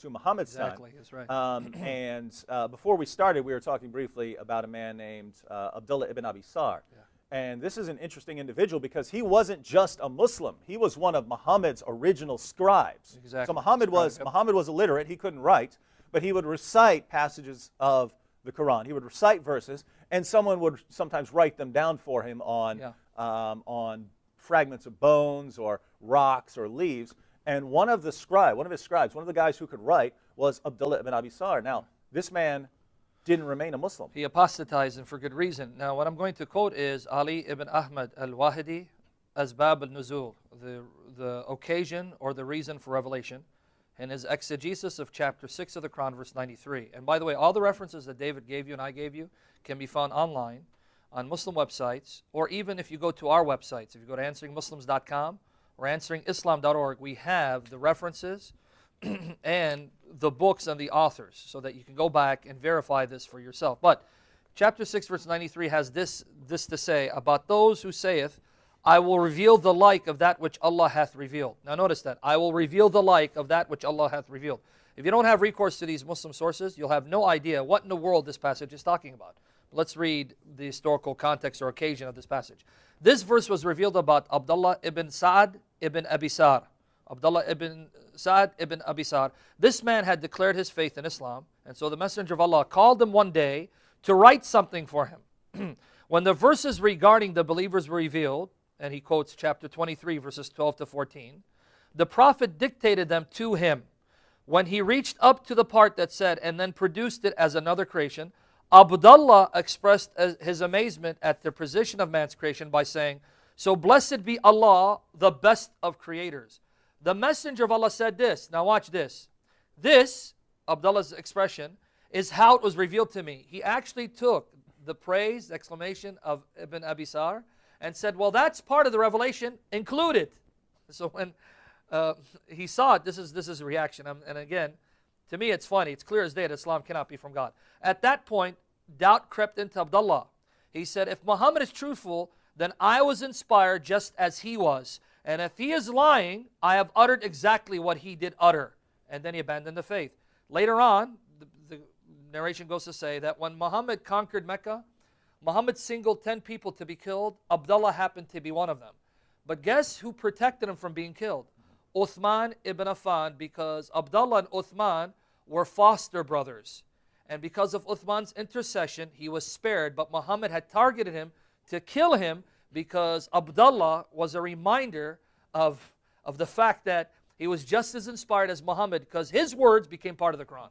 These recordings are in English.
to Muhammad's Exactly, time. that's right. And before we started, we were talking briefly about a man named Abdullah ibn abi Sarh. Yeah. And this is an interesting individual because he wasn't just a Muslim. He was one of Muhammad's original scribes. Exactly. So Muhammad was illiterate. He couldn't write, but he would recite passages of the Quran. He would recite verses, and someone would sometimes write them down for him on fragments of bones or rocks or leaves. And one of his scribes, one of the guys who could write, was Abdullah ibn abi Sarh. Now, this man didn't remain a Muslim. He apostatized, and for good reason. Now, what I'm going to quote is Ali ibn Ahmed al-Wahidi, Asbab al-Nuzul, the occasion or the reason for revelation, and his exegesis of chapter 6 of the Quran, verse 93. And by the way, all the references that David gave you and I gave you can be found online on Muslim websites, or even if you go to our websites. If you go to answeringmuslims.com or answeringislam.org, we have the references and the books and the authors, so that you can go back and verify this for yourself. But chapter 6 verse 93 has this to say about those who saith, I will reveal the like of that which Allah hath revealed. Now notice that, I will reveal the like of that which Allah hath revealed. If you don't have recourse to these Muslim sources, you'll have no idea what in the world this passage is talking about. Let's read the historical context or occasion of this passage. This verse was revealed about Abdullah ibn Sa'd ibn abi Sarh. Abdullah ibn Sa'd ibn abi Sarh. This man had declared his faith in Islam, and so the Messenger of Allah called him one day to write something for him. When the verses regarding the believers were revealed, and he quotes chapter 23, verses 12 to 14, the Prophet dictated them to him. When he reached up to the part that said, and then produced it as another creation, Abdullah expressed his amazement at the precision of man's creation by saying, so blessed be Allah, the best of creators. The Messenger of Allah said this. Now watch this. This, Abdullah's expression, is how it was revealed to me. He actually took the praise, exclamation of Ibn Abi Sarh, and said, well, that's part of the revelation included. So when he saw it, this is a reaction. And again, to me it's funny. It's clear as day that Islam cannot be from God. At that point, doubt crept into Abdullah. He said, if Muhammad is truthful, then I was inspired just as he was. And if he is lying, I have uttered exactly what he did utter. And then he abandoned the faith. Later on, the narration goes to say that when Muhammad conquered Mecca, Muhammad singled 10 people to be killed. Abdullah happened to be one of them. But guess who protected him from being killed? Uthman ibn Affan, because Abdullah and Uthman were foster brothers. And because of Uthman's intercession, he was spared. But Muhammad had targeted him to kill him because Abdullah was a reminder of the fact that he was just as inspired as Muhammad, because his words became part of the Quran.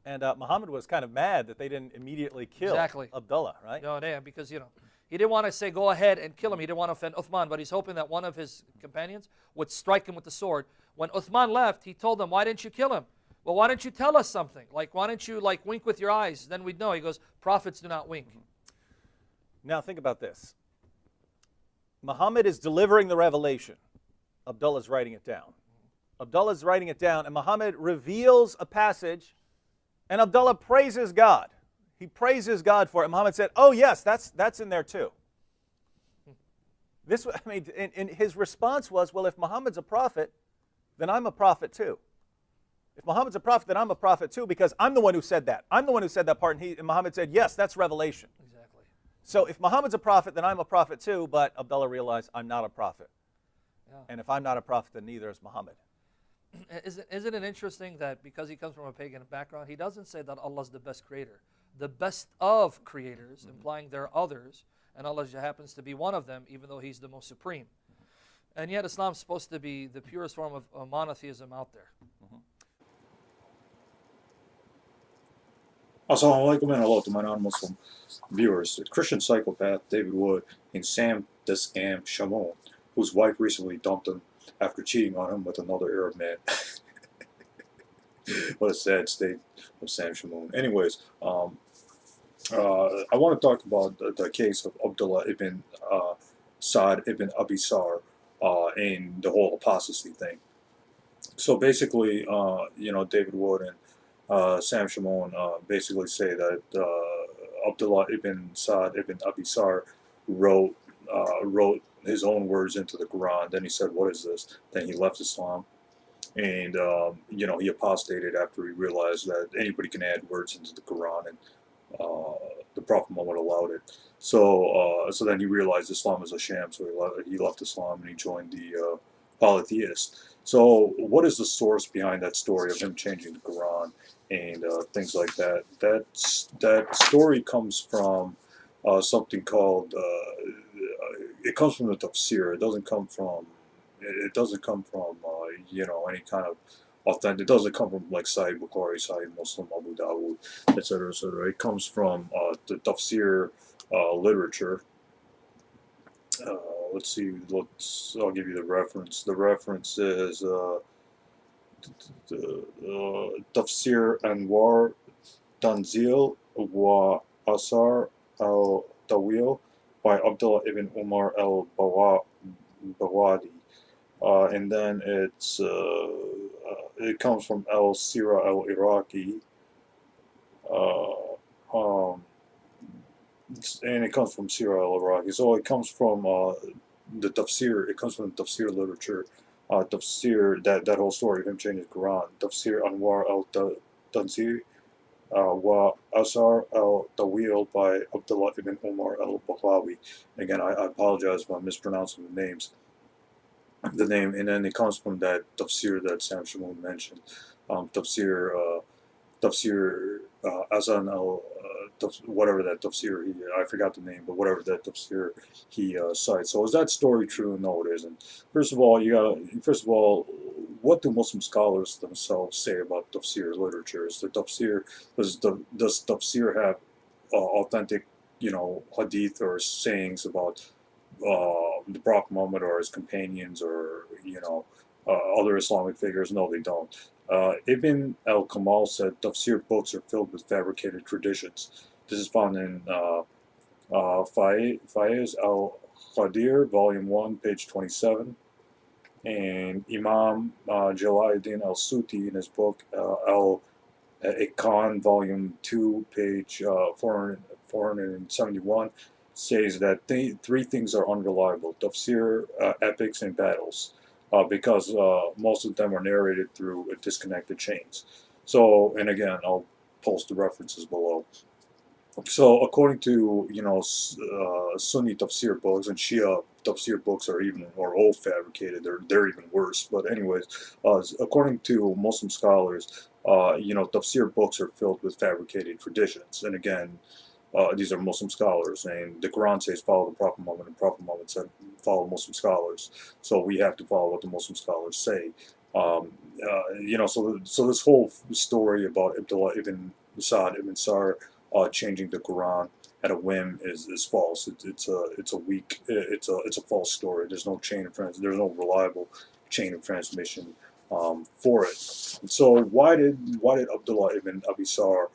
And Muhammad was kind of mad that they didn't immediately kill Abdullah, right? No, because, he didn't want to say, go ahead and kill him. He didn't want to offend Uthman, but he's hoping that one of his companions would strike him with the sword. When Uthman left, he told them, why didn't you kill him? Well, why don't you tell us something? Like, why don't you, wink with your eyes? Then we'd know. He goes, prophets do not wink. Now, think about this. Muhammad is delivering the revelation. Abdullah's writing it down. Abdullah's writing it down, and Muhammad reveals a passage, and Abdullah praises God. He praises God for it. Muhammad said, oh, yes, that's in there too. And his response was, well, if Muhammad's a prophet, then I'm a prophet too. If Muhammad's a prophet, then I'm a prophet too, because I'm the one who said that. I'm the one who said that part, and Muhammad said, yes, that's revelation. Exactly. So if Muhammad's a prophet, then I'm a prophet too, but Abdullah realized I'm not a prophet. Yeah. And if I'm not a prophet, then neither is Muhammad. Isn't it interesting that because he comes from a pagan background, he doesn't say that Allah's the best creator. The best of creators, implying there are others, and Allah happens to be one of them, even though he's the most supreme. And yet Islam's supposed to be the purest form of monotheism out there. Assalamu alaikum and hello to my non-Muslim viewers. Christian psychopath David Wood and Sam the Scam Shamoun, whose wife recently dumped him after cheating on him with another Arab man. What a sad state of Sam Shamoun. Anyways, I want to talk about the case of Abdullah ibn Sa'd ibn abi Sarh and the whole apostasy thing. So basically, David Wood and Sam Shamoun basically say that Abdullah ibn Sa'd ibn abi Sarh wrote his own words into the Quran. Then he said, what is this? Then he left Islam. and he apostated after he realized that anybody can add words into the Quran, and the Prophet Muhammad allowed it. So then he realized Islam is a sham, so he left Islam and he joined the polytheist. So what is the source behind that story of him changing the Quran and things like that? That story comes from something called it comes from the Tafsir. It doesn't come from any kind of authentic. It doesn't come from like Sahih Bukhari, Sahih Muslim, Abu Dawud, etc., etc. It comes from the Tafsir literature. Let's see. I'll give you the reference. The reference is Tafsir Anwar Tanzil wa Asar al-Tawil by Abdullah ibn Umar al-Bawadi. And then it comes from al-Sira al-Iraqi. And it comes from Sira al-Iraqi. So it comes from the Tafsir. It comes from the Tafsir literature. Tafsir, that whole story of him changing the Quran. Tafsir Anwar al-Tanzil wa Asar al-Tawil by Abdullah ibn Umar al-Bakhlawi. Again, I apologize if I'm mispronouncing the names. The name, and then it comes from that Tafsir that Sam Shamoun mentioned. Tafsir Azan al whatever that Tafsir I forgot the name, but whatever that Tafsir he cites. So is that story true? No, it isn't. First of all, what do Muslim scholars themselves say about Tafsir literature? Is the Tafsir does Tafsir have authentic, hadith or sayings about the Prophet Muhammad or his companions or other Islamic figures? No, they don't. Ibn al-Kamal said Tafsir books are filled with fabricated traditions. This is found in Faiz al-Qadeer, Volume 1, page 27. And Imam Jalaluddin Suyuti in his book al-Itqan, Volume 2, page 471, says that three things are unreliable: Tafsir, epics, and battles. Because most of them are narrated through disconnected chains. So, and again, I'll post the references below. So, according to Sunni Tafsir books, and Shia Tafsir books are all fabricated. They're even worse. But anyways, according to Muslim scholars, Tafsir books are filled with fabricated traditions. And again, these are Muslim scholars, and the Quran says follow the Prophet Muhammad, and Prophet Muhammad said follow Muslim scholars. So we have to follow what the Muslim scholars say. So this whole story about Abdullah ibn Sarh changing the Quran at a whim is false. It's a false story. There's no there's no reliable chain of transmission for it. So why did Abdullah ibn abi Sarh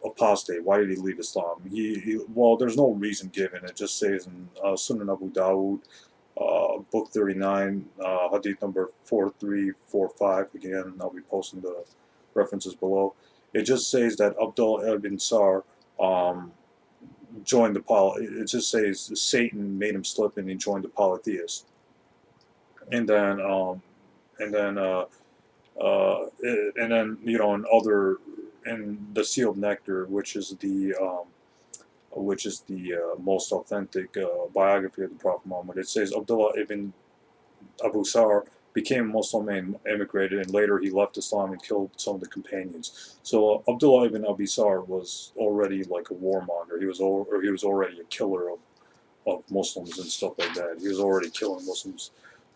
apostate? Why did he leave Islam? Well, there's no reason given. It just says in Sunan Abu Dawud, book 39, hadith number 4345. Again, I'll be posting the references below. It just says that Abdullah ibn Sarh joined it just says Satan made him slip and he joined the polytheist. And then in the Sealed Nectar, which is the most authentic biography of the Prophet Muhammad, it says Abdullah ibn Abu Sarh became Muslim and emigrated, and later he left Islam and killed some of the companions. So Abdullah ibn abi Sarh was already like a warmonger. He was already a killer of Muslims and stuff like that. He was already killing Muslims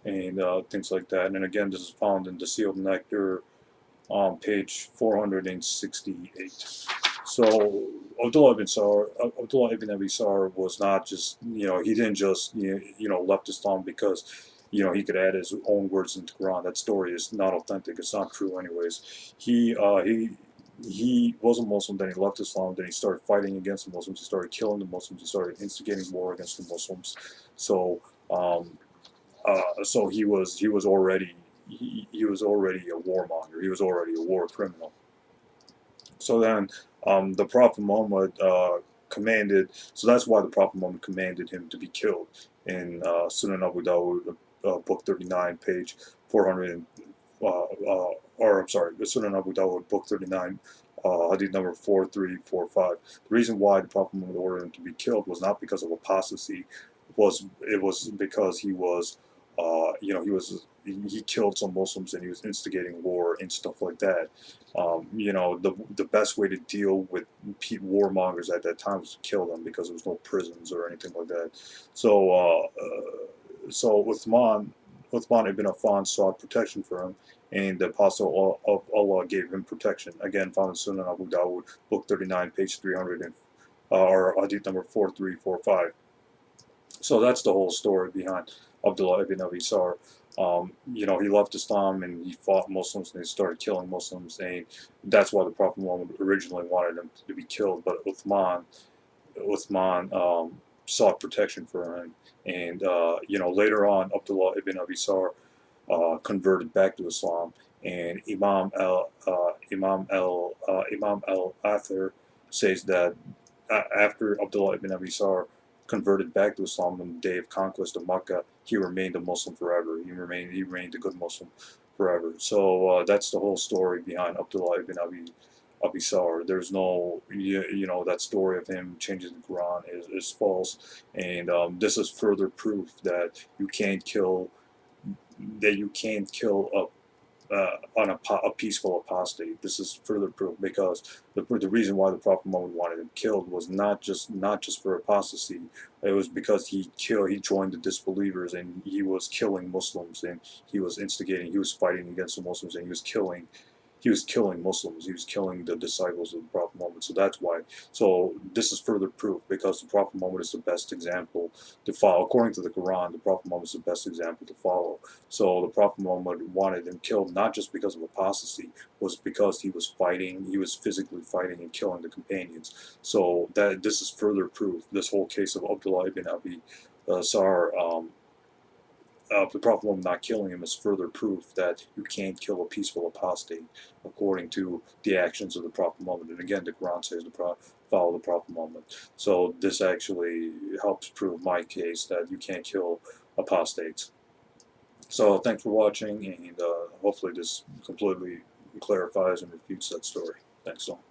and things like that. And again, this is found in the Sealed Nectar on page 468. So Abdullah ibn abi Sarh was not just, he didn't just, left Islam because, he could add his own words into the Quran. That story is not authentic. It's not true anyways. He was a Muslim, then he left Islam, then he started fighting against the Muslims, he started killing the Muslims, he started instigating war against the Muslims. So, so he was already a warmonger. He was already a war criminal. So then the Prophet Muhammad commanded, so that's why the Prophet Muhammad commanded him to be killed in Sunan Abu Dawud, book 39, page or I'm sorry, the Sunan Abu Dawud, book 39, hadith number 4345. The reason why the Prophet Muhammad ordered him to be killed was not because of apostasy. It was because he was, he killed some Muslims and he was instigating war and stuff like that. The best way to deal with warmongers at that time was to kill them because there was no prisons or anything like that. So Uthman ibn Affan sought protection for him, and the Apostle of Allah gave him protection. Again, found in Sunan Abu Dawud, book 39, page 300, or hadith number 4345. So that's the whole story behind Abdullah ibn abi Sarh. He left Islam and he fought Muslims and he started killing Muslims, and that's why the Prophet Muhammad originally wanted him to be killed. But Uthman sought protection for him, and later on Abdullah ibn abi Sarh converted back to Islam, and Imam al-Athar says that after Abdullah ibn abi Sarh converted back to Islam on the day of conquest of Makkah, he remained a Muslim forever. He remained a good Muslim forever. So that's the whole story behind Abdullah ibn abi Sarh. There's no, that story of him changing the Quran is false, and this is further proof that you can't kill a peaceful apostate. This is further proof, because the reason why the Prophet Muhammad wanted him killed was not just for apostasy. It was because he joined the disbelievers and he was killing Muslims, and he was fighting against the Muslims, and he was killing Muslims. He was killing the disciples of the Prophet Muhammad. So that's why. So this is further proof, because the Prophet Muhammad is the best example to follow. According to the Quran, the Prophet Muhammad is the best example to follow. So the Prophet Muhammad wanted him killed not just because of apostasy, was because he was physically fighting and killing the companions. So this is further proof. This whole case of Abdullah ibn abi Sarh, the Prophet Muhammad not killing him is further proof that you can't kill a peaceful apostate according to the actions of the Prophet Muhammad. And again, the Quran says to follow the Prophet Muhammad. So this actually helps prove my case that you can't kill apostates. So thanks for watching, and hopefully this completely clarifies and refutes that story. Thanks so much.